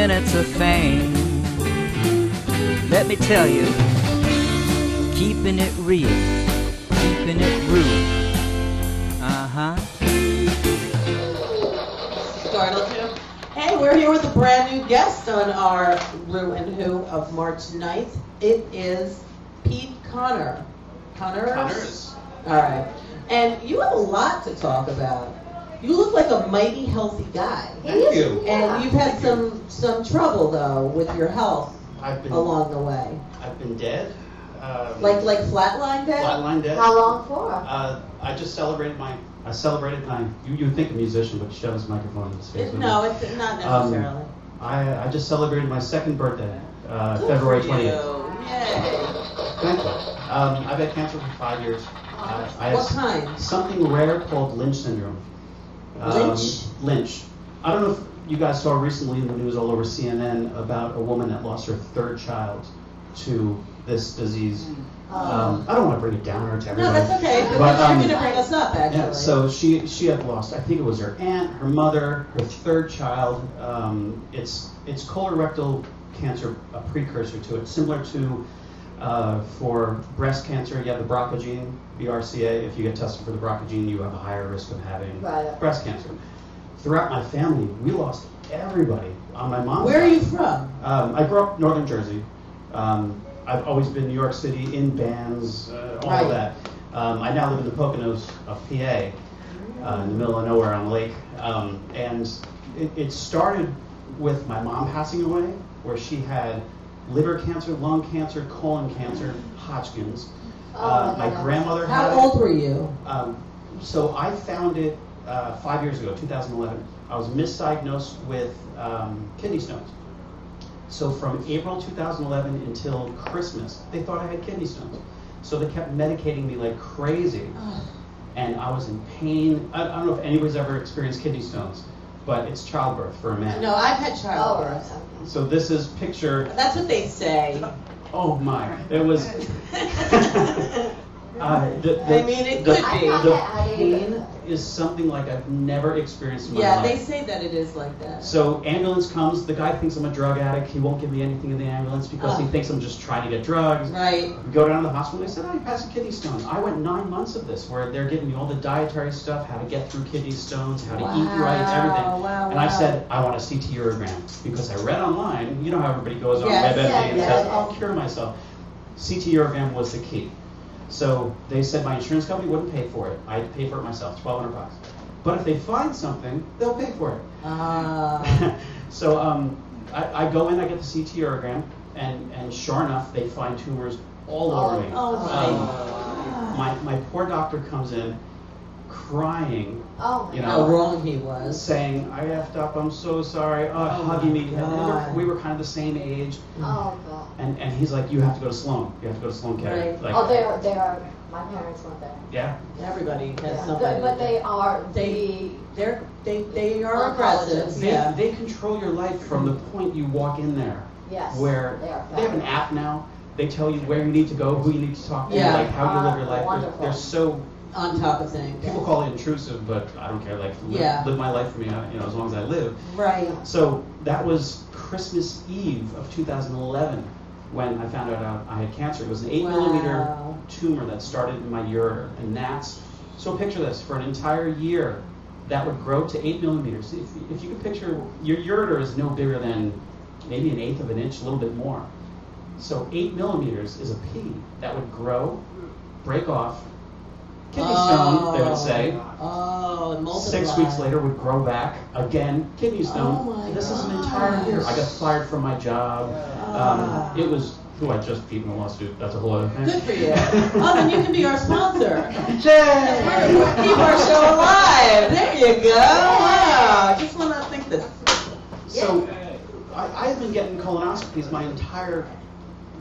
minutes of fame. Let me tell you, keeping it real, keeping it real. Startled you? Hey, we're here with a brand new guest on our ReW of March 9th. It is Pete Connors. Connors. All right. And you have a lot to talk about. You look like a mighty healthy guy. Thank you. And you've had some trouble though with your health along the way. I've been dead. Like flatline dead? Flatline dead. How long for? I just celebrated my. You would think a musician, but shove his microphone in his face. No, it's not necessarily. I just celebrated my second birthday, February 20th. Yay. Thank you. I've had cancer for 5 years. What kind? Something rare called Lynch syndrome. Lynch. I don't know if you guys saw recently in the news all over CNN about a woman that lost her third child to this disease. I don't want to bring it down or to everybody. No, that's okay. But you're going to bring us up, actually. Yeah, so she had lost, I think it was her aunt, her mother, her third child. It's colorectal cancer, a precursor to it, similar to for breast cancer, you have the BRCA gene, BRCA. If you get tested for the BRCA gene, you have a higher risk of having breast cancer. Throughout my family, we lost everybody on my mom's Where side. are you from? I grew up in Northern Jersey. I've always been New York City, in bands, all of that. I now live in the Poconos of PA, in the middle of nowhere on the lake. And it started with my mom passing away, where she had liver cancer, lung cancer, colon cancer, Hodgkin's. My grandmother had it. How old were you? So I found it 5 years ago, 2011. I was misdiagnosed with kidney stones. So from April 2011 until Christmas, they thought I had kidney stones. So they kept medicating me like crazy. And I was in pain. I don't know if anybody's ever experienced kidney stones, but it's childbirth for a man. No, I've had childbirth. So this is picture. That's what they say. Oh my! It was. I mean, it could be. The pain is something like I've never experienced in my life. Yeah, they say that it is like that. So ambulance comes. The guy thinks I'm a drug addict. He won't give me anything in the ambulance because he thinks I'm just trying to get drugs. Right. We go down to the hospital. They said, "Oh, you passed a kidney stone." I went 9 months of this where they're giving me all the dietary stuff, how to get through kidney stones, how to eat right, everything. And I said, "I want a CT urogram," because I read online. You know how everybody goes on WebMD and says, "I'll cure myself." CT urogram was the key. So they said my insurance company wouldn't pay for it. I'd pay for it myself, $1,200. But if they find something, they'll pay for it. So I go in, I get the CT urogram, and sure enough, they find tumors all over me. My poor doctor comes in crying, how wrong he was, saying, "I effed up, I'm so sorry," hugging me. We were kind of the same age. Oh, God. And he's like, "You have to go to Sloan. You have to go to Sloan Kettering." Right. Like, they are. My parents went there. Yeah. Everybody has something. But they are. They are aggressive. They control your life from the point you walk in there. Yes. Where they have an app now. They tell you where you need to go, who you need to talk to, like how you live your life. They're so on top of things. People call it intrusive, but I don't care. Like live my life for me, as long as I live. Right. So that was Christmas Eve of 2011 when I found out I had cancer. It was an 8-millimeter tumor that started in my ureter, and so picture this, for an entire year that would grow to 8 millimeters. If you could picture, your ureter is no bigger than maybe 1/8 of an inch, a little bit more. So 8 millimeters is a pea that would grow, break off, kidney stone, they would say. And multiply. 6 weeks later would grow back again, kidney stone. This is an entire year. I got fired from my job. It was I just beat in a lawsuit. That's a whole other thing. Good for you. Then you can be our sponsor. Keep our show alive. There you go. Wow. I just want to think that. So I've been getting colonoscopies my entire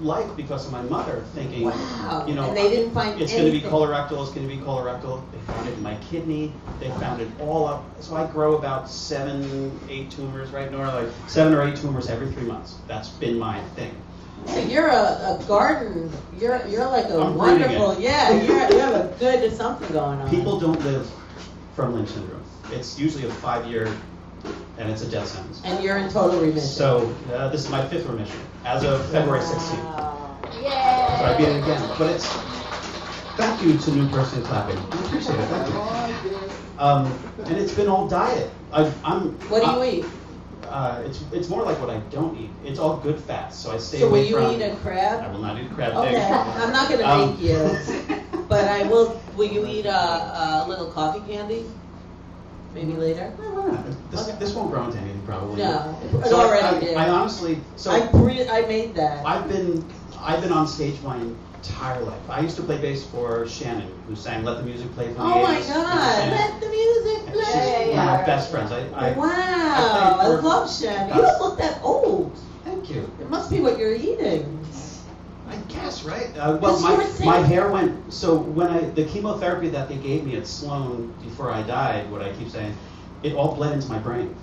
life because of my mother, thinking, and they didn't find it's going to be colorectal, it's going to be colorectal. They found it in my kidney, they found it all up. So I grow about 7-8 tumors, right, Nora? Like 7 or 8 tumors every 3 months. That's been my thing. So you're a garden, you're like a wonderful, you have a good something going on. People don't live from Lynch syndrome. It's usually a 5-year and it's a death sentence. And you're in total remission. So this is my 5th remission as of February 16th. Wow. So Yay! I beat it again. But it's, thank you to new person clapping. I appreciate it, thank you. And it's been all diet. What do you eat? It's more like what I don't eat. It's all good fats, so I stay So will away you from. eat a crab? I will not eat a crab. Okay, Thank you. I'm not gonna make you, but I will. Will you eat a little coffee candy? Maybe later. Why not? This won't grow into anything probably. No, it So already did. I honestly, so I made that. I've been on stage my entire life. I used to play bass for Shannon, who sang "Let the Music Play" from the Oh my 80s. God! And Let the music she's play. one of my best friends. Wow! I I played for- love Shannon. You don't look that old. Thank you. It must be what you're eating. I guess, right? Because Well, you were saying- my hair went, so when the chemotherapy that they gave me at Sloan before I died, what I keep saying, it all bled into my brain.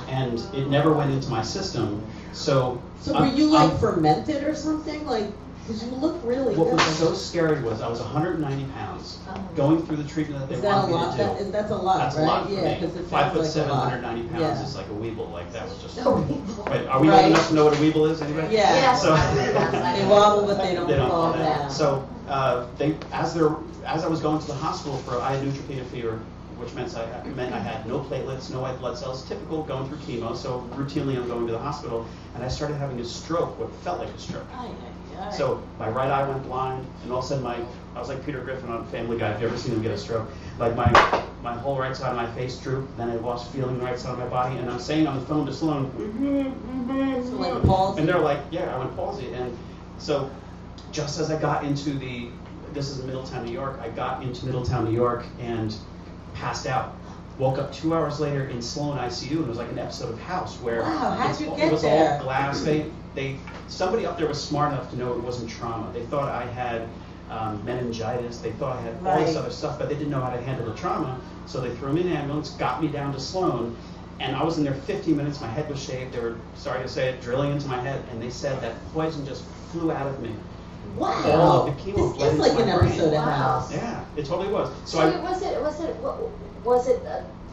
And it never went into my system. So Were you like fermented or something? Like, because you look really what good. was so scary was I was 190 pounds going through the treatment that they Is that a wanted me lot? to do. That's a lot, That's right? a lot for Yeah, me. because it 5 foot sounds like 7, a lot. 190 pounds Yeah. is like a weeble. Like that was just. No weeble. Wait, are we Right. old enough to know what a weeble is? Anybody? Yeah. Yes, So- They wobble, but they don't fall fall down. So as I was going to the hospital I had neutropenia fever, which meant I had no platelets, no white blood cells, typical going through chemo. So routinely I'm going to the hospital, and I started having a stroke, what felt like a stroke. Ay, ay, ay. So my right eye went blind, and all of a sudden I was like Peter Griffin on Family Guy. If you ever seen him get a stroke, like my whole right side of my face drooped. Then I lost feeling the right side of my body, and I'm saying on the phone to Sloan, So like palsy. and they're like, yeah, I went palsy. And so just as I got into this is in Middletown, New York, I got into Middletown, New York, and passed out. Woke up 2 hours later in Sloan ICU, and it was like an episode of House where Wow, how'd you it get was there? all glass. Somebody up there was smart enough to know it wasn't trauma. They thought I had meningitis. They thought I had all this Right. other stuff, but they didn't know how to handle the trauma. So they threw me in an ambulance, got me down to Sloan, and I was in there 15 minutes. My head was shaved. They were, sorry to say it, drilling into my head, and they said that poison just flew out of me. All Wow. of the chemo This bled is like into an my brain. episode of Wow. House. Yeah, it totally was. So was it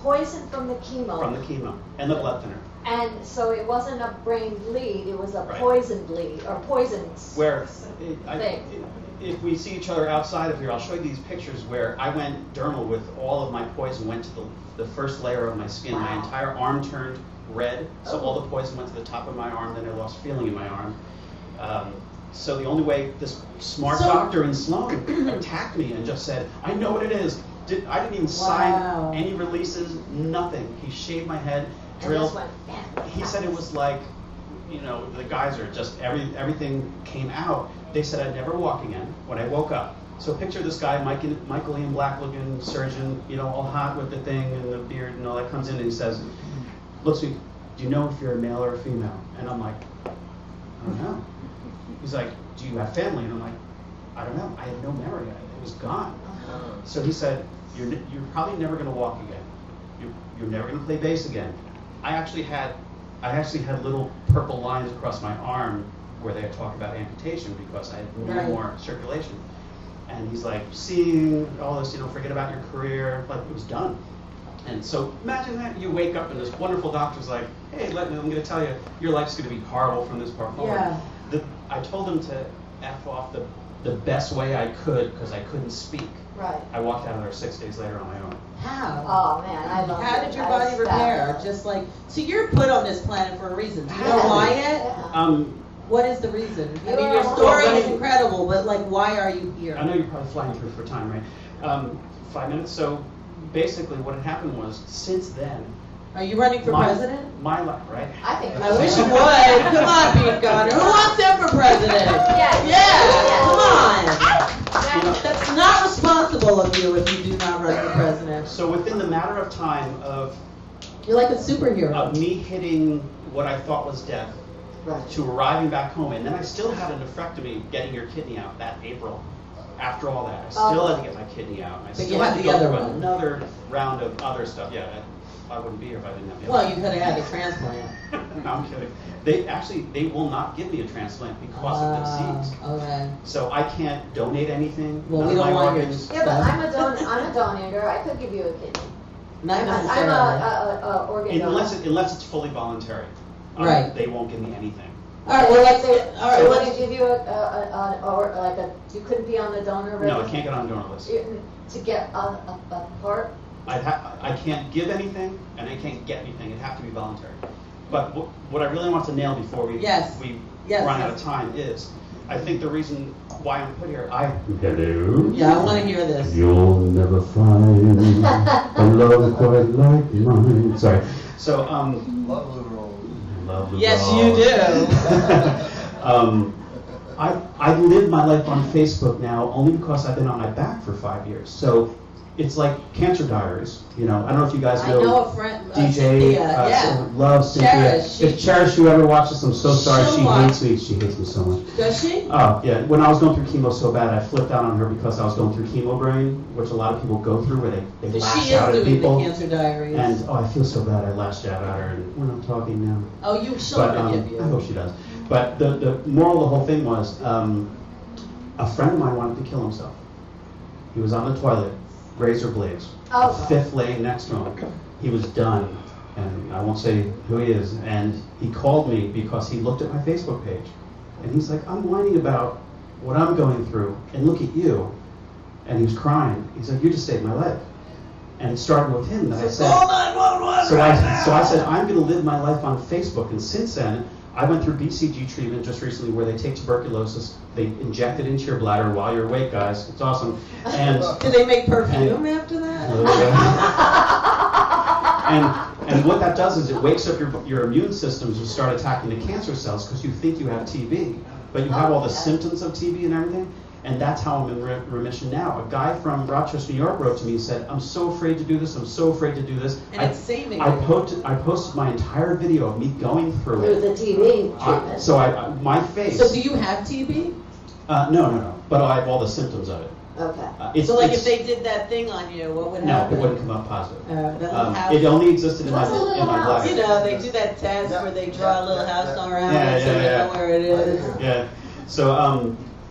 poison from the chemo? From the chemo and the blood thinner. And so it wasn't a brain bleed, it was a Right. poison bleed, or poison. Where Thing. if we see each other outside of here, I'll show you these pictures where I went dermal with all of my poison went to the first layer of my skin. My Wow. entire arm turned red, so all the poison went to the top of my arm. Then I lost feeling in my arm. So the only way this smart doctor in Sloan attacked me and just said, "I know what it is." I didn't even sign any releases, nothing. He shaved my head, drilled. And just went, He said it was like, the geyser, just everything came out. They said I'd never walk again when I woke up. So picture this guy, Michael Ian Black looking surgeon, all hot with the thing and the beard and all that, comes in and he says, looks at me, do you know if you're a male or a female? And I'm like, I don't know. He's like, do you have family? And I'm like, I don't know. I had no memory. It was gone. So he said, you're probably never going to walk again. You're never going to play bass again. I actually had little purple lines across my arm where they talk about amputation because I had no more circulation. And he's like, seeing all this, forget about your career, like it was done. And so imagine that you wake up and this wonderful doctor's like, hey, I'm going to tell you, your life's going to be horrible from this part forward. Yeah. I told him to F off the best way I could because I couldn't speak. Right. I walked out of there 6 days later on my own. How? Oh man, I love How it. did your That's body repair? fabulous. Just like, so you're put on this planet for a reason. Do you know why yet? What is the reason? I mean, your story is incredible, but like, why are you here? I know you're probably flying through for time, right? 5 minutes. So basically what had happened was, since then, Are you running for president? My life, right? I think. I wish you would. Come on, Pete Connor. Who wants him for president? Yeah. Come on. Exactly. That's not responsible of you if you do not run for president. So within the matter of time of You're like a superhero. me hitting what I thought was death to arriving back home, and then I still had a nephrectomy getting your kidney out that April. After all that, I still had to get my kidney out. And I But still you had had to the go other through one. another round of other stuff. Yeah, I wouldn't be here if I didn't have the Well, other you could have had a transplant. No, I'm kidding. They will not give me a transplant because of the disease. Okay. So I can't donate anything. Well, None we of don't my want your organs. Yeah, but I'm a donator. I could give you a kidney. Not I'm necessarily. a organ donor. Unless it's fully voluntary. Right. They won't give me anything. All right, well, let's, They all right, want to let's, give you you couldn't be on the donor No, I register? can't get on the donor list. To get a part? I can't give anything, and I can't get anything. It have to be voluntary. But what I really want to nail before we Yes. Yes, run out yes. of time is, I think the reason why I'm put here, Hello. yeah, I want to hear this. You'll never find a love quite like mine. Sorry. So Love Lou Rolls. love the Yes, dog. you do. I live my life on Facebook now only because I've been on my back for 5 years. So it's like Cancer Diaries. You know, I don't know if you guys I know. know a friend, DJ, Cynthia, yeah. love Cynthia. Cherish, If Cherish whoever watches, I'm so sorry. She'll She watch. hates me. She hates me so much. Does she? Oh, yeah. When I was going through chemo so bad, I flipped out on her because I was going through chemo brain, which a lot of people go through where they She lash is out at doing people. the Cancer Diaries. And, I feel so bad. I lashed out at her, and we're not talking now. Oh, she'll But forgive you. I hope she does. But the moral of the whole thing was, a friend of mine wanted to kill himself. He was on the toilet, razor blades, Oh. a fifth laying next to him. He was done, and I won't say who he is. And he called me because he looked at my Facebook page, and he's like, "I'm whining about what I'm going through, and look at you." And he was crying. He's like, "You just saved my life." And it started with him that I said. Call 911 So right I said, I'm going to live my life on Facebook. And since then, I went through BCG treatment just recently where they take tuberculosis, they inject it into your bladder while you're awake, guys. It's awesome. And Do they make perfume after that? and what that does is it wakes up your immune systems to start attacking the cancer cells because you think you have TB, but you have all the symptoms of TB and everything. And that's how I'm in remission now. A guy from Rochester, New York wrote to me and said, "I'm so afraid to do this, I'm so afraid to do this." And it's saving I you. posted my entire video of me going through Through it. the TB treatment. So my face. So do you have TB? No. But I have all the symptoms of it. Okay. So like if they did that thing on you, what would No, happen? it wouldn't come up positive. That little house. It only existed in my What's a little bladder. house? You know, they do that test where they draw a little house all around Yeah, it so yeah, they yeah. know where it is. Yeah. So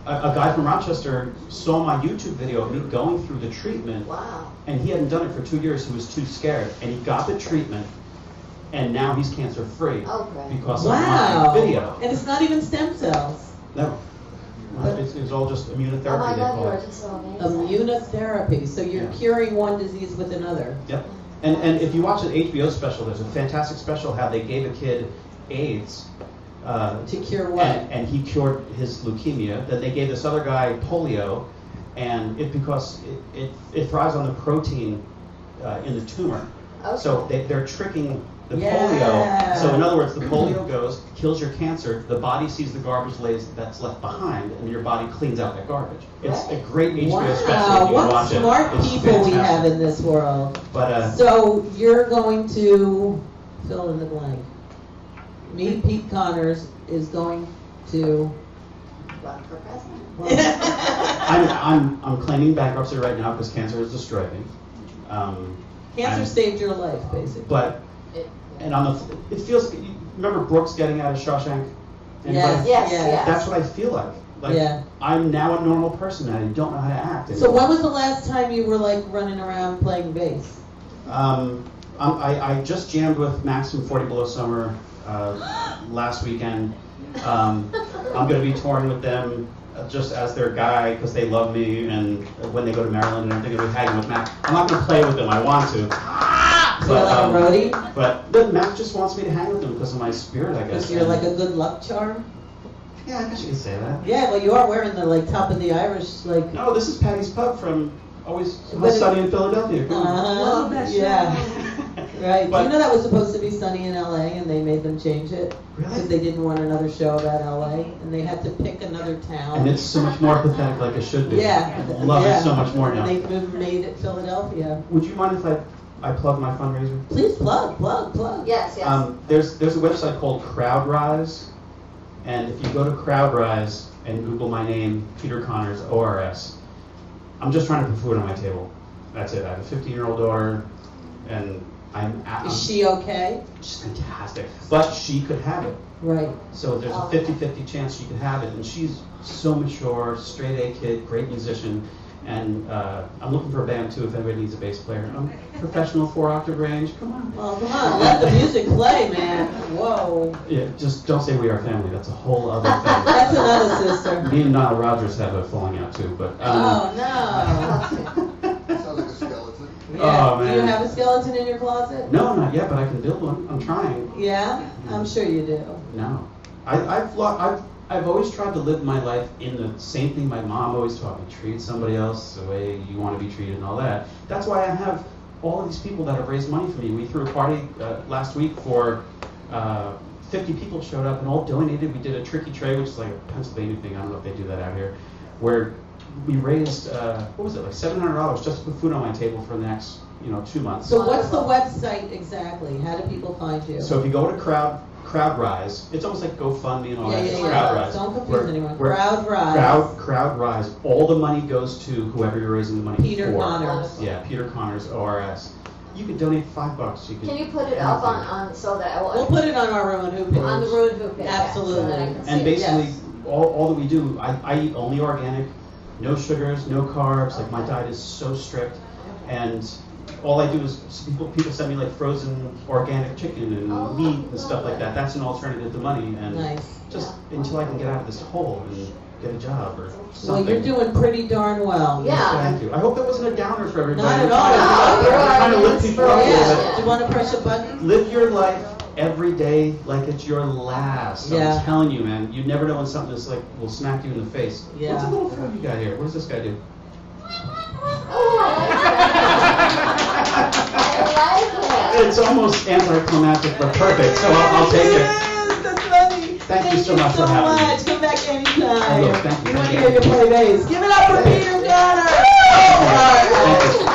a guy from Rochester saw my YouTube video of me going through the treatment, Wow. and he hadn't done it for 2 years. He was too scared, and he got the treatment, and now he's cancer free Okay. because of Wow. my video. And it's not even stem cells. No, it's all just Oh immunotherapy. my they God, call you're it. just so amazing. Immunotherapy. So you're Yeah. curing one disease with another. Yep. And if you watch an HBO special, there's a fantastic special how they gave a kid AIDS. To cure what? And he cured his leukemia. Then they gave this other guy polio, and because it thrives on the protein in the tumor. Okay. So they're tricking the Yeah. polio. So in other words, the polio goes, kills your cancer, the body sees the garbage that's left behind, and your body cleans out that garbage. It's a great HBO special. Wow, You what watch it. smart It's people we fantastic. have in this world. But So you're going to fill in the blank. Me, Pete Connors, is going to. Run for president. I'm claiming bankruptcy right now because cancer has destroyed me. Cancer I'm- saved your life, basically. But and it feels. Remember Brooks getting out of Shawshank? Yes, Anybody? Yes. That's what I feel like. Like Yeah. I'm now a normal person and I don't know how to act So anymore. when was the last time you were like running around playing bass? I just jammed with Max from 40 Below Summer last weekend. I'm going to be touring with them just as their guy because they love me, and when they go to Maryland, and I'm going to be hanging with Max. I'm not going to play with them. I want to. So you're like a roadie? But Max just wants me to hang with him because of my spirit, I guess. Because you're like a good luck charm? Yeah, I guess you could say that. Yeah, well you are wearing the like top of the Irish like. No, this is Patty's Pub from Always But it- Sunny in Philadelphia. Come on. Love that yeah. Right. But- Do you know that was supposed to be Sunny in LA and they made them change it? Really? Because they didn't want another show about LA and they had to pick another town. And it's so much more pathetic like it should be. Yeah. I love yeah. it so much more now. And they made it Philadelphia. Would you mind if I plug my fundraiser? Please plug. Yes, yes. There's a website called CrowdRise, and if you go to CrowdRise and Google my name, Peter Connors, ORS, I'm just trying to put food on my table. That's it. I have a 15-year-old daughter, and Is she okay? she's fantastic, but she could have it. Right. So there's a 50-50 chance she could have it, and she's so mature, straight A kid, great musician, And I'm looking for a band too if anybody needs a bass player. I'm professional 4-octave range. Come on. Well, come on, let the music play, man. Whoa. Yeah, just don't say We Are Family. That's a whole other thing. That's another sister. Me and Nile Rodgers have a falling out too, but. Oh, no. Sounds like a skeleton. Yeah. Oh, man. Do you have a skeleton in your closet? No, not yet, but I can build one. I'm trying. Yeah? I'm sure you do. No. I've always tried to live my life in the same thing my mom always taught me: treat somebody else the way you want to be treated and all that. That's why I have all of these people that have raised money for me. We threw a party last week for 50 people showed up and all donated. We did a tricky tray, which is like a Pennsylvania thing. I don't know if they do that out here, where we raised what was it, like $700 just to put food on my table for the next 2 months. So what's the website exactly? How do people find you? So if you go to CrowdRise, it's almost like GoFundMe and all that. It's Yeah. CrowdRise. Don't confuse anyone. Where- CrowdRise. CrowdRise. All the money goes to whoever you're raising the money Peter for. Connors. Yeah, Peter Connors, ORS. You could donate $5. Can you put it up on so that We'll put it on our Rowan Who page. on the road who page? Absolutely. So that I can see And it. basically, Yes. all that we do, I eat only organic, no sugars, no carbs. Like my diet is so strict, and all I do is people send me like frozen organic chicken and Oh, meat and love stuff like it. that. That's an alternative to money, and Nice. just until I can get out of this hole and get a job or Well, something. you're doing pretty darn well. Yeah. Thank you. I hope that wasn't a downer for everybody. Not at I'm all. trying to- No, I'm trying to you're lift people up a little Yeah. bit. Do you want to press a button? Live your life every day like it's your last. Yeah. I'm telling you, man. You never know when something is like will smack you in the face. Yeah. What's a little frog you got here? What does this guy do? Oh, I like it. I like it. It's almost anticlimactic, but perfect. So I'll take it. Yes, that's funny. Thank you so much for having me. Come back anytime. I will. Thank you. We want to hear you play bass. Give it up for Peter Connors. Thank you.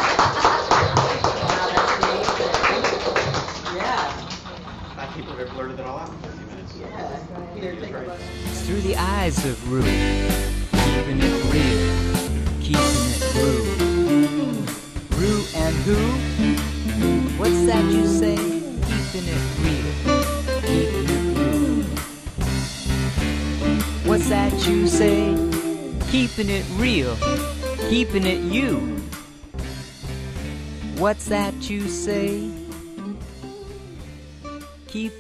Yeah. I people have blurted it all out in 50 minutes. Yeah. Peter, take a look. Through the eyes of ReW, keeping it real, keeping it ReW. ReW and who? What's that you say? Keeping it real, keeping it ReW. What's that you say? Keeping it real, keeping it you. What's that you say? Keep